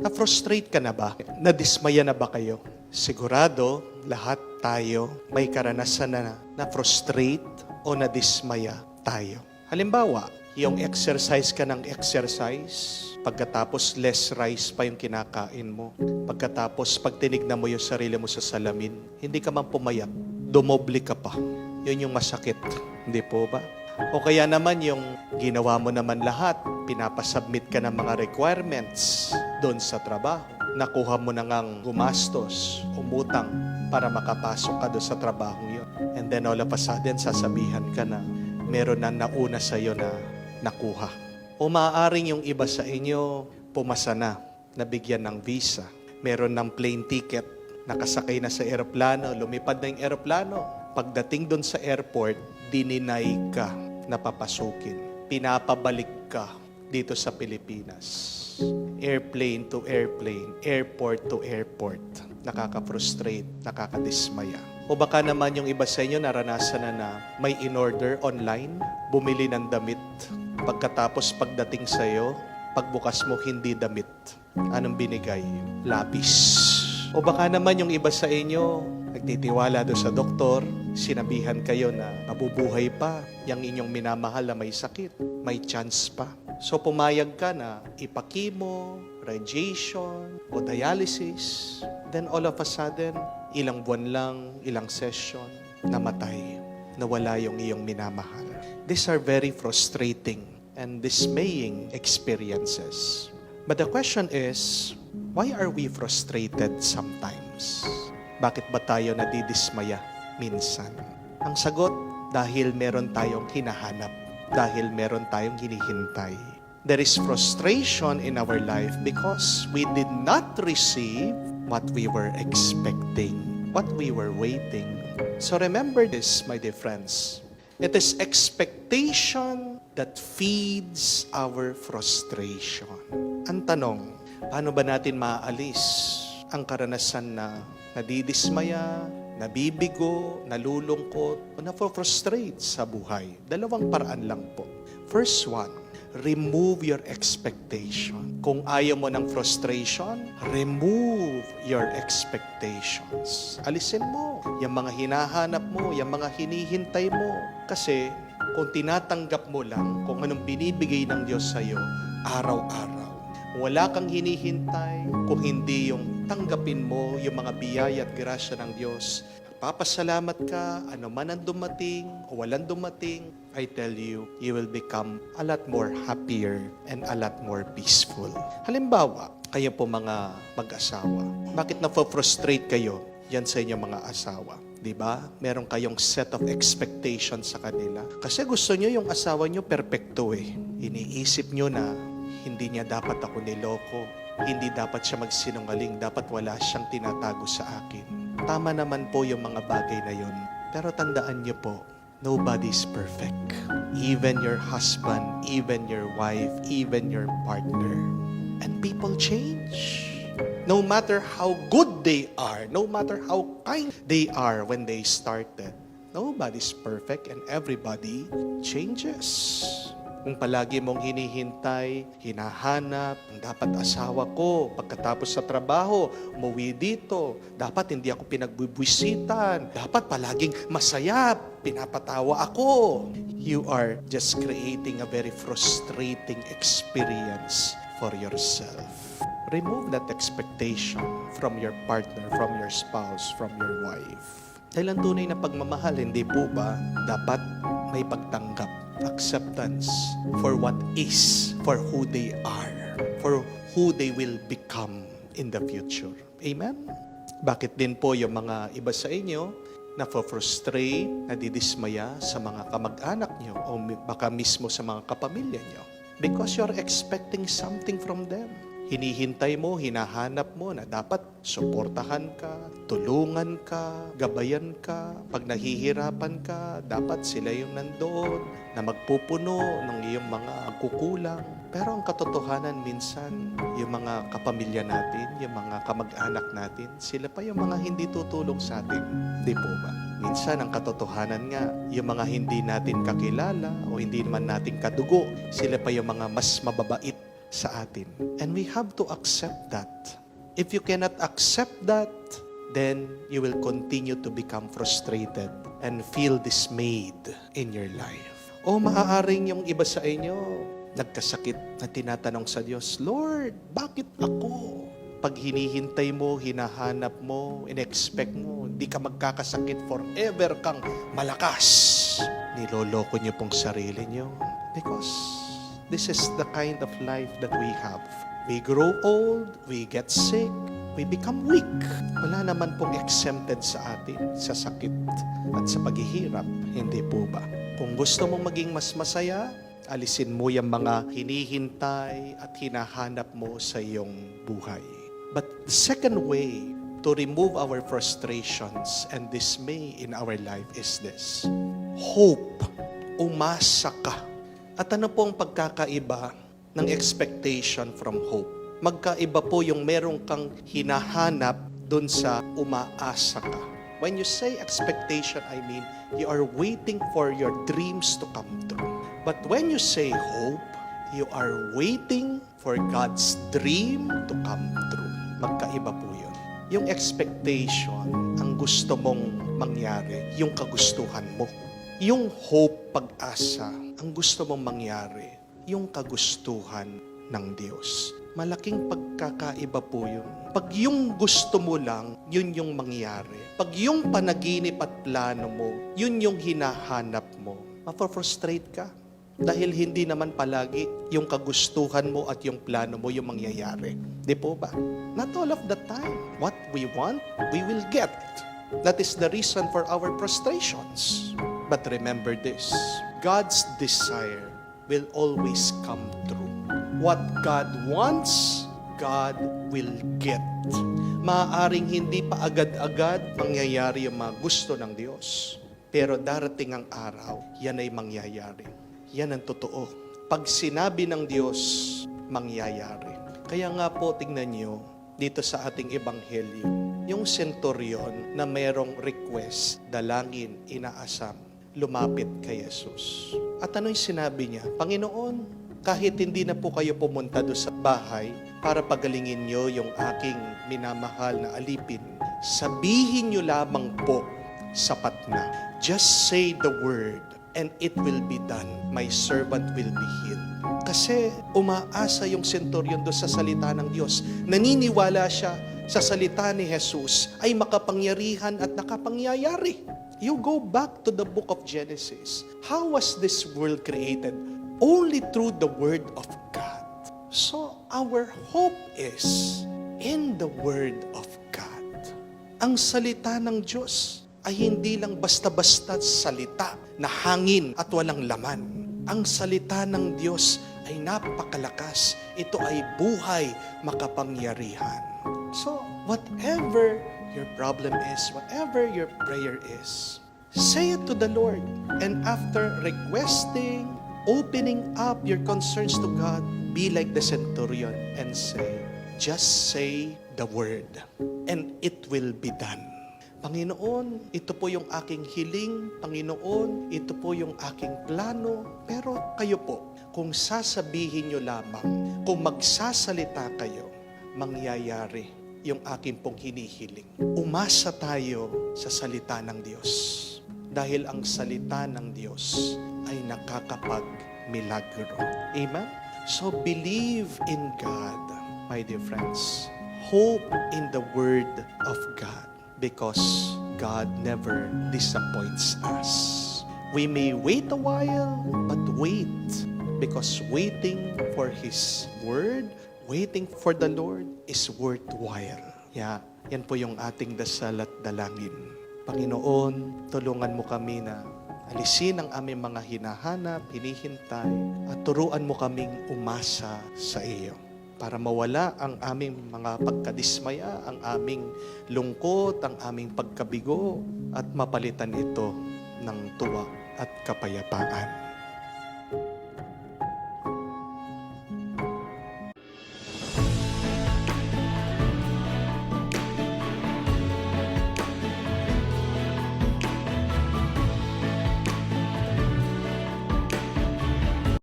Na-frustrate ka na ba? Nadismaya na ba kayo? Sigurado, lahat tayo may karanasan na na-frustrate o nadismaya tayo. Halimbawa, yung exercise ka ng exercise, pagkatapos less rice pa yung kinakain mo. Pagkatapos, pag tinignan mo yung sarili mo sa salamin, hindi ka man pumayat, dumoble ka pa. Yun yung masakit. Hindi po ba? O kaya naman yung ginawa mo naman lahat, pinapasubmit ka ng mga requirements doon sa trabaho. Nakuha mo na ngang gumastos, umutang para makapasok ka doon sa trabaho yun. And then all of a sudden, sasabihan ka na meron na nauna sa'yo na nakuha. O maaaring yung iba sa inyo, pumasa na, nabigyan ng visa. Meron ng plane ticket, nakasakay na sa eroplano, lumipad na yung eroplano. Pagdating doon sa airport, dininay ka na papasukin. Pinapabalik ka dito sa Pilipinas. Airplane to airplane, airport to airport. Nakaka-frustrate, nakakadismaya. O baka naman yung iba sa inyo naranasan na may in-order online, bumili ng damit. Pagkatapos pagdating sa'yo, pagbukas mo hindi damit. Anong binigay? Lapis. O baka naman yung iba sa inyo, nagtitiwala doon sa doktor, sinabihan kayo na mabubuhay pa, yung inyong minamahal na may sakit, may chance pa. So pumayag ka na ipakimo, radiation, o dialysis. Then all of a sudden, ilang buwan lang, ilang session, namatay, nawala yung iyong minamahal. These are very frustrating and dismaying experiences. But the question is, why are we frustrated sometimes? Bakit ba tayo nadidismaya minsan? Ang sagot, dahil meron tayong hinahanap, dahil meron tayong hinihintay. There is frustration in our life because we did not receive what we were expecting, what we were waiting. So remember this, my dear friends. It is expectation that feeds our frustration. Ang tanong, paano ba natin maaalis ang karanasan na nadidismaya, nabibigo, nalulungkot, o na-frustrate sa buhay? Dalawang paraan lang po. First one, remove your expectation. Kung ayaw mo ng frustration, remove your expectations. Alisin mo yung mga hinahanap mo, yung mga hinihintay mo. Kasi kung tinatanggap mo lang kung anong binibigay ng Diyos sa'yo, araw-araw, wala kang hinihintay kung hindi yung tanggapin mo yung mga biyaya at grasya ng Diyos. Papasalamat ka, ano man ang dumating o walang dumating, I tell you, you will become a lot more happier and a lot more peaceful. Halimbawa, kayo po mga mag-asawa, bakit na-frustrate kayo yan sa inyong mga asawa? Diba? Meron kayong set of expectations sa kanila. Kasi gusto nyo yung asawa nyo perfecto eh. Iniisip nyo na hindi niya dapat ako niloko. Hindi dapat siya magsinungaling. Dapat wala siyang tinatago sa akin. Tama naman po yung mga bagay na yun. Pero tandaan niyo po, nobody's perfect. Even your husband, even your wife, even your partner. And people change. No matter how good they are, no matter how kind they are when they started, nobody's perfect and everybody changes. Kung palagi mong hinihintay, hinahanap, dapat asawa ko, pagkatapos sa trabaho, umuwi dito, dapat hindi ako pinagbubwisitan, dapat palaging masaya, pinapatawa ako. You are just creating a very frustrating experience for yourself. Remove that expectation from your partner, from your spouse, from your wife. Dahil ang tunay na pagmamahal, hindi po ba dapat may pagtanggap? Acceptance for what is, for who they are, for who they will become in the future. Amen? Bakit din po yung mga iba sa inyo na-frustrate, nadidismaya sa mga kamag-anak nyo o baka mismo sa mga kapamilya nyo? Because you're expecting something from them. Hinihintay mo, hinahanap mo na dapat suportahan ka, tulungan ka, gabayan ka. Pag nahihirapan ka, dapat sila yung nandoon na magpupuno ng iyong mga kukulang. Pero ang katotohanan minsan, yung mga kapamilya natin, yung mga kamag-anak natin, sila pa yung mga hindi tutulong sa atin. Di po ba? Minsan ang katotohanan nga, yung mga hindi natin kakilala o hindi naman natin kadugo, sila pa yung mga mas mababait sa atin. And we have to accept that. If you cannot accept that, then you will continue to become frustrated and feel dismayed in your life. O maaaring yung iba sa inyo, nagkasakit na tinatanong sa Diyos, Lord, bakit ako? Pag hinihintay mo, hinahanap mo, in-expect mo, hindi ka magkakasakit, forever kang malakas. Niloloko niyo pong sarili niyo. Because this is the kind of life that we have. We grow old, we get sick, we become weak. Wala naman pong exempted sa atin sa sakit at sa paghihirap. Hindi po ba? Kung gusto mong maging mas masaya, alisin mo yung mga hinihintay at hinahanap mo sa iyong buhay. But the second way to remove our frustrations and dismay in our life is this. Hope. Umasa ka. At ano po ang pagkakaiba ng expectation from hope? Magkaiba po yung meron kang hinahanap dun sa umaasa ka. When you say expectation, I mean, you are waiting for your dreams to come true. But when you say hope, you are waiting for God's dream to come true. Magkaiba po yun. Yung expectation, ang gusto mong mangyari, yung kagustuhan mo. Yung hope, pag-asa, ang gusto mong mangyari, yung kagustuhan ng Diyos. Malaking pagkakaiba po yun. Pag yung gusto mo lang, yun yung mangyari. Pag yung panaginip at plano mo, yun yung hinahanap mo, mapofrustrate ka. Dahil hindi naman palagi yung kagustuhan mo at yung plano mo yung mangyayari. Di po ba? Not all of the time. What we want, we will get. That is the reason for our frustrations. But remember this, God's desire will always come true. What God wants, God will get. Maaaring hindi pa agad-agad mangyayari yung mga gusto ng Diyos. Pero darating ang araw, yan ay mangyayari. Yan ang totoo. Pag sinabi ng Diyos, mangyayari. Kaya nga po, tingnan nyo, dito sa ating ebanghelyo, yung centurion na mayroong request, dalangin, inaasam, lumapit kay Jesus. At ano yung sinabi niya? Panginoon, kahit hindi na po kayo pumunta doon sa bahay para pagalingin nyo yung aking minamahal na alipin, sabihin nyo lamang po, sapat na. Just say the word and it will be done. My servant will be healed. Kasi umaasa yung centurion doon sa salita ng Diyos. Naniniwala siya sa salita ni Jesus ay makapangyarihan at nakapangyayari. You go back to the book of Genesis. How was this world created? Only through the word of God. So our hope is in the word of God. Ang salita ng Diyos ay hindi lang basta-basta salita na hangin at walang laman. Ang salita ng Diyos ay napakalakas. Ito ay buhay, makapangyarihan. So, whatever your problem is, whatever your prayer is, say it to the Lord. And after requesting, opening up your concerns to God, be like the centurion and say, just say the word and it will be done. Panginoon, ito po yung aking hiling. Panginoon, ito po yung aking plano. Pero kayo po, kung sasabihin nyo lamang, kung magsasalita kayo, mangyayari yung aking pong hinihiling. Umasa tayo sa salita ng Diyos. Dahil ang salita ng Diyos ay nakakapag-milagro. Amen? So believe in God, my dear friends. Hope in the Word of God. Because God never disappoints us. We may wait a while, but wait. Because waiting for His Word, waiting for the Lord is worthwhile. Yeah, yan po yung ating dasal at dalangin. Panginoon, tulungan mo kami na alisin ang aming mga hinahanap, hinihintay, at turuan mo kaming umasa sa iyo. Para mawala ang aming mga pagkadismaya, ang aming lungkot, ang aming pagkabigo, at mapalitan ito ng tuwa at kapayapaan.